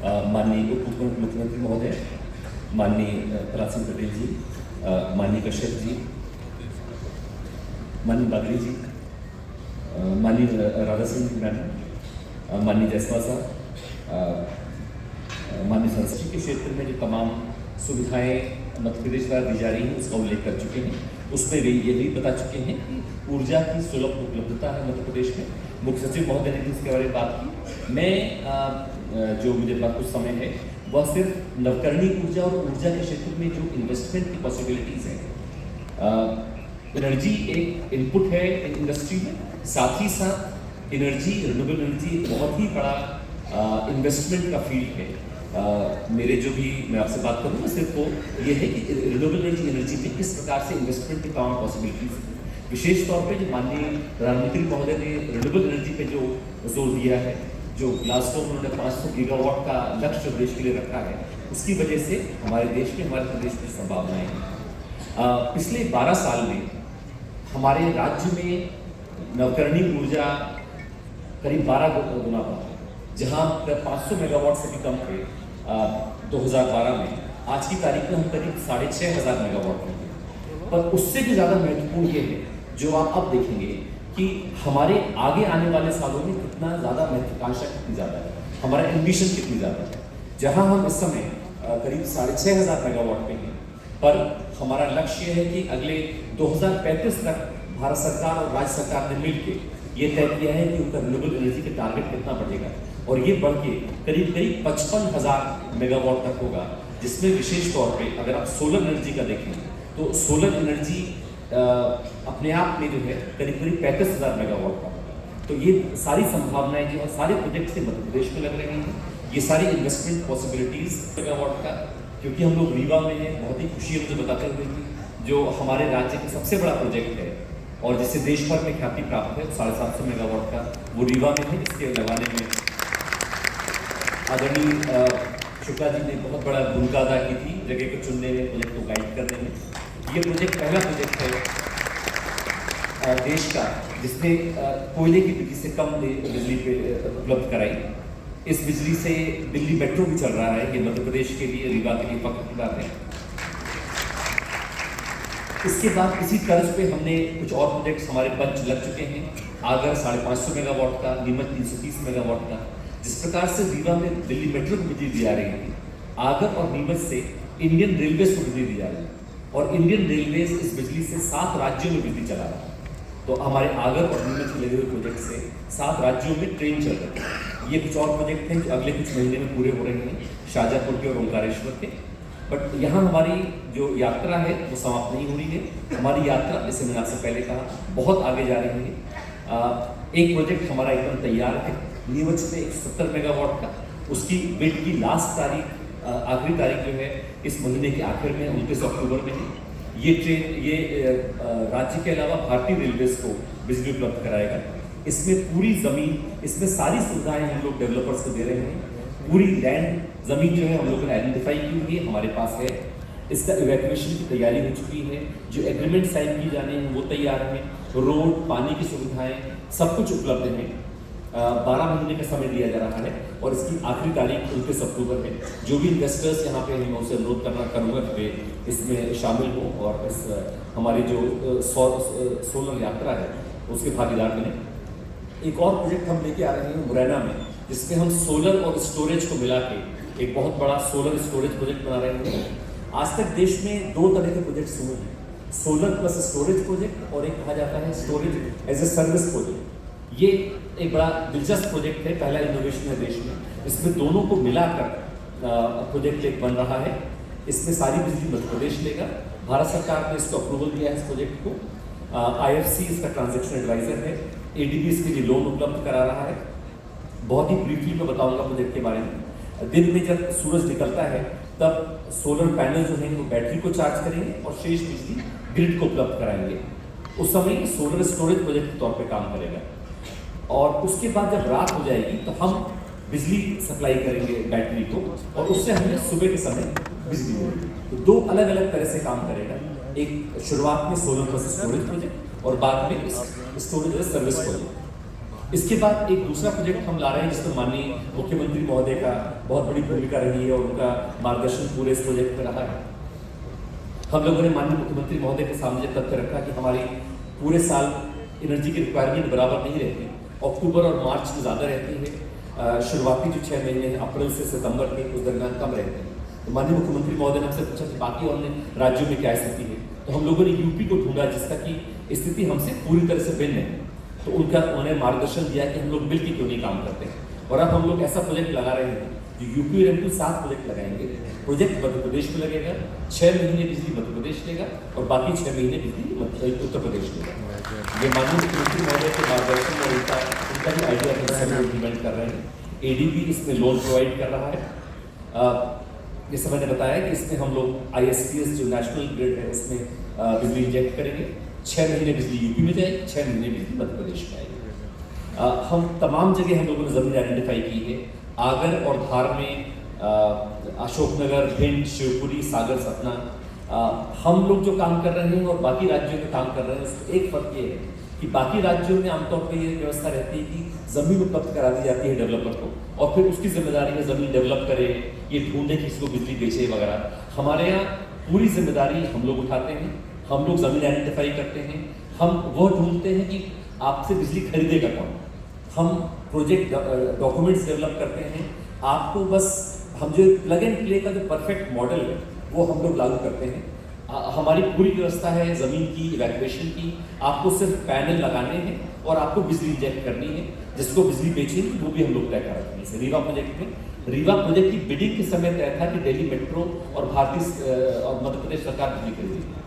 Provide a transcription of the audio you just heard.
माननीय उप मुख्यमंत्री महोदय, माननीय प्रहलाद सिंह पटेल जी, माननीय कश्यप जी, माननीय बागड़ी जी, माननीय राधा सिंह मैडम, माननीय जायसवाल साहब, माननीय संसद के क्षेत्र में जो तमाम सुविधाएं मध्य प्रदेश द्वारा दी जा रही हैं उसका उल्लेख कर चुके हैं। उसमें भी ये भी बता चुके हैं कि ऊर्जा की सुलभ उपलब्धता है मध्य प्रदेश में। मुख्य सचिव महोदय ने इसके बारे में बात की। मैं जो मुझे बात कुछ समय है वह सिर्फ नवकरणीय ऊर्जा और ऊर्जा के क्षेत्र में जो इन्वेस्टमेंट की पॉसिबिलिटीज़ हैं, एनर्जी एक इनपुट है इंडस्ट्री में, साथ ही साथ एनर्जी, रिन्यूएबल एनर्जी एक बहुत ही बड़ा इन्वेस्टमेंट का फील्ड है। मेरे जो भी मैं आपसे बात करूँगा सिर्फ वो ये है कि रिन्यूएबल एनर्जी में किस प्रकार से इन्वेस्टमेंट की तमाम पॉसिबिलिटीज है। विशेष तौर पे जो माननीय प्रधानमंत्री महोदय ने रिन्यूएबल एनर्जी पे जो जोर दिया है, जो ग्लासगो में उन्होंने 500 गीगावाट का लक्ष्य देश के लिए रखा है, उसकी वजह से हमारे देश में, हमारे प्रदेश में संभावनाएं हैं। पिछले 12 साल में हमारे राज्य में नवकरणीय ऊर्जा करीब 12 गुना बढ़ा, जहाँ 500 मेगावाट से भी कम थे 2012 में, आज की तारीख में हम करीब 6500 मेगावाट में हैं। पर उससे भी ज़्यादा महत्वपूर्ण ये है जो आप अब देखेंगे कि हमारे आगे आने वाले सालों में कितना ज़्यादा महत्वाकांक्षा कितनी ज़्यादा है, हमारा एम्बिशन कितनी ज़्यादा है। जहाँ हम इस समय करीब 6500 मेगावाट पे हैं, पर हमारा लक्ष्य है कि अगले 2035 तक भारत सरकार और राज्य सरकार ने मिलकर ये तय किया है कि उनका रिन्यूएबल एनर्जी का टारगेट कितना बढ़ेगा, और ये बढ़ के करीब 55,000 मेगावाट तक होगा, जिसमें विशेष तौर पे अगर आप सोलर एनर्जी का देखें तो सोलर एनर्जी अपने आप में जो है करीब 35,000 मेगावाट का होगा। तो ये सारी संभावनाएं जो है सारे प्रोजेक्ट से मध्य प्रदेश में लग रही हैं। ये सारी इन्वेस्टमेंट पॉसिबिलिटीज मेगावाट का, क्योंकि हम लोग रीवा में हैं, बहुत ही खुशी है मुझे बताते हुए कि जो हमारे राज्य का सबसे बड़ा प्रोजेक्ट है और जिससे देश भर में ख्याति प्राप्त है, 750 मेगावाट का, वो रीवा में है। इसके लगाने में आदरणीय शुक्ला जी ने बहुत बड़ा भूमिका अदा की थी जगह को चुनने में, प्रोजेक्ट को गाइड करने में। ये प्रोजेक्ट पहला प्रोजेक्ट है देश का जिसने कोयले की बिजली से कम बिजली पे उपलब्ध कराई। इस बिजली से दिल्ली मेट्रो भी चल रहा है। ये मध्य प्रदेश के लिए, रीवा के लिए फख्र की बात है। इसके बाद इसी तर्ज पे हमने कुछ और प्रोजेक्ट्स हमारे पंच लग चुके हैं। आगर 550 मेगावाट का, नीमच 330 मेगावाट का। जिस प्रकार से रीवा में दिल्ली मेट्रो को बिजली दी जा रही है, आगर और नीमच से इंडियन रेलवेज को बिजली दी जा रही है, और इंडियन रेलवेज इस बिजली से 7 राज्यों में बिजली चला रहा है। तो हमारे आगर और नीमच के लगे हुए प्रोजेक्ट से 7 राज्यों में ट्रेन चल रही है। ये कुछ और प्रोजेक्ट हैं जो अगले कुछ महीने में पूरे हो रहे हैं, शाहजहाँपुर के और ओंकारेश्वर के। बट यहाँ हमारी जो यात्रा है वो समाप्त नहीं हो रही है। हमारी यात्रा, जैसे मैंने आपसे पहले कहा, बहुत आगे जा रही है। एक प्रोजेक्ट हमारा एकदम तैयार है नीमच में 170 मेगावाट का। उसकी बिड की लास्ट तारीख, आखिरी तारीख जो है इस महीने के आखिर में, 29 अक्टूबर में है। ये ट्रेन राज्य के अलावा भारतीय रेलवेज को बिजली उपलब्ध कराएगा। इसमें पूरी ज़मीन, इसमें सारी सुविधाएं हम लोग डेवलपर्स को दे रहे हैं। पूरी लैंड ज़मीन जो है हम लोगों ने आइडेंटिफाई की हुई है, हमारे पास है। इसका इवैक्यूएशन की तैयारी हो चुकी है। जो एग्रीमेंट साइन किए जाने हैं वो तैयार हैं। रोड, पानी की सुविधाएं, सब कुछ उपलब्ध है। 12 महीने का समय दिया जा रहा है और इसकी आखिरी तारीख 29 अक्टूबर है। जो भी इन्वेस्टर्स यहाँ पे हैं, मैं उनसे अनुरोध करूँगा कि वे इसमें शामिल हों और इस हमारी जो सोलर यात्रा है उसके भागीदार बने। एक और प्रोजेक्ट हम लेके आ रहे हैं मुरैना में, जिसमें हम सोलर और स्टोरेज को मिला के एक बहुत बड़ा सोलर स्टोरेज प्रोजेक्ट बना रहे हैं। आज तक देश में 2 तरह के प्रोजेक्ट्स हुए हैं, सोलर प्लस स्टोरेज प्रोजेक्ट, और एक कहा जाता है storage as a service project. ये एक बड़ा दिलचस्प प्रोजेक्ट है, पहला इनोवेशन है देश में। इसमें दोनों को मिलाकर प्रोजेक्ट एक बन रहा है। इसमें सारी बिजली मध्य प्रदेश लेगा। भारत सरकार ने इसको अप्रूवल दिया है इस प्रोजेक्ट को। IFC इसका ट्रांजैक्शन एडवाइजर है। ADB इसके लिए लोन उपलब्ध करा रहा है। बहुत ही ब्रीफली मैं बताऊंगा प्रोजेक्ट के बारे में। दिन में जब सूरज निकलता है तब सोलर पैनल जो हैं वो बैटरी को चार्ज करेंगे और शेष बिजली ग्रिड को उपलब्ध कराएंगे। उस समय सोलर स्टोरेज प्रोजेक्ट के तौर पर काम करेगा। और उसके बाद जब रात हो जाएगी तो हम बिजली सप्लाई करेंगे बैटरी को, और उससे हमें सुबह के समय बिजली मिलेगी। तो 2 अलग अलग तरह से काम करेगा। एक शुरुआत में सोलर प्लस स्टोरेज प्रोजेक्ट और बाद में स्टोरेज सर्विस प्रोजेक्ट। इसके बाद एक दूसरा प्रोजेक्ट हम ला रहे हैं जिसमें माननीय मुख्यमंत्री महोदय का बहुत बड़ी भूमिका रही है और उनका मार्गदर्शन पूरे इस प्रोजेक्ट में रहा है। हम लोगों ने माननीय मुख्यमंत्री महोदय के सामने तथ्य रखा कि हमारी पूरे साल एनर्जी की रिक्वायरमेंट बराबर नहीं रहती, अक्टूबर और मार्च में ज़्यादा रहती है, शुरुआती जो 6 महीने हैं अप्रैल से सितंबर के उस दरमियान कम रहते हैं। तो माननीय मुख्यमंत्री महोदय ने हमसे पूछा कि बाकी अन्य राज्यों में क्या स्थिति है, तो हम लोगों ने यूपी को ढूंढा जिसका कि स्थिति हमसे पूरी तरह से भिन्न है। तो उन्होंने मार्गदर्शन दिया कि हम लोग मिलकर क्यों नहीं काम करते हैं, और अब हम लोग ऐसा प्रोजेक्ट लगा रहे हैं जो यूपी और एमपी 7 प्रोजेक्ट लगाएंगे। प्रोजेक्ट मध्य प्रदेश में लगेगा, 6 महीने बिजली मध्य प्रदेश लेगा और बाकी 6 महीने बिजली उत्तर प्रदेश लेगा। ये माननीय मुख्यमंत्री महोदय के मार्गदर्शन और उनका भी आइडिया इम्प्लीमेंट कर रहे हैं। एडीबी इसमें लोन प्रोवाइड कर रहा है। जैसे मैंने बताया कि इसमें हम लोग ISPS जो नेशनल ग्रिड है उसमें बिजली इंजेक्ट करेंगे। 6 महीने बिजली यूपी में जाएगी, 6 महीने बिजली मध्य प्रदेश में आएगी। हम तमाम जगह हम लोगों ने ज़मीन आइडेंटिफाई की है। आगर और धार में, अशोकनगर, भिंड, शिवपुरी, सागर, सतना, हम लोग जो काम कर रहे हैं और बाकी राज्यों में काम कर रहे हैं उसमें एक फर्क ये है कि बाकी राज्यों में आमतौर पर ये व्यवस्था रहती है कि ज़मीन उपलब्ध करा दी जाती है डेवलपर को और फिर उसकी जिम्मेदारी है ज़मीन डेवलप करे, ये ढूंढे कि किसी को बिजली बेचे वगैरह। हमारे यहाँ पूरी जिम्मेदारी हम लोग उठाते हैं, हम लोग ज़मीन आइडेंटिफाई करते हैं, हम वो ढूंढते हैं कि आपसे बिजली खरीदेगा कौन। हम प्रोजेक्ट डॉक्यूमेंट्स डेवलप करते हैं, आपको बस हम जो प्लग एंड प्ले का जो परफेक्ट मॉडल है वो हम लोग लागू करते हैं। हमारी पूरी व्यवस्था है ज़मीन की, इवैक्यूएशन की, आपको सिर्फ पैनल लगाने हैं और आपको बिजली इंजेक्ट करनी है। जिसको बिजली बेचनी वो भी हम लोग तय कर रहे हैं। रीवा प्रोजेक्ट में, रीवा प्रोजेक्ट की बिडिंग के समय तय था कि दिल्ली मेट्रो और भारतीय और मध्य प्रदेश सरकार बिजली खरीदेगी।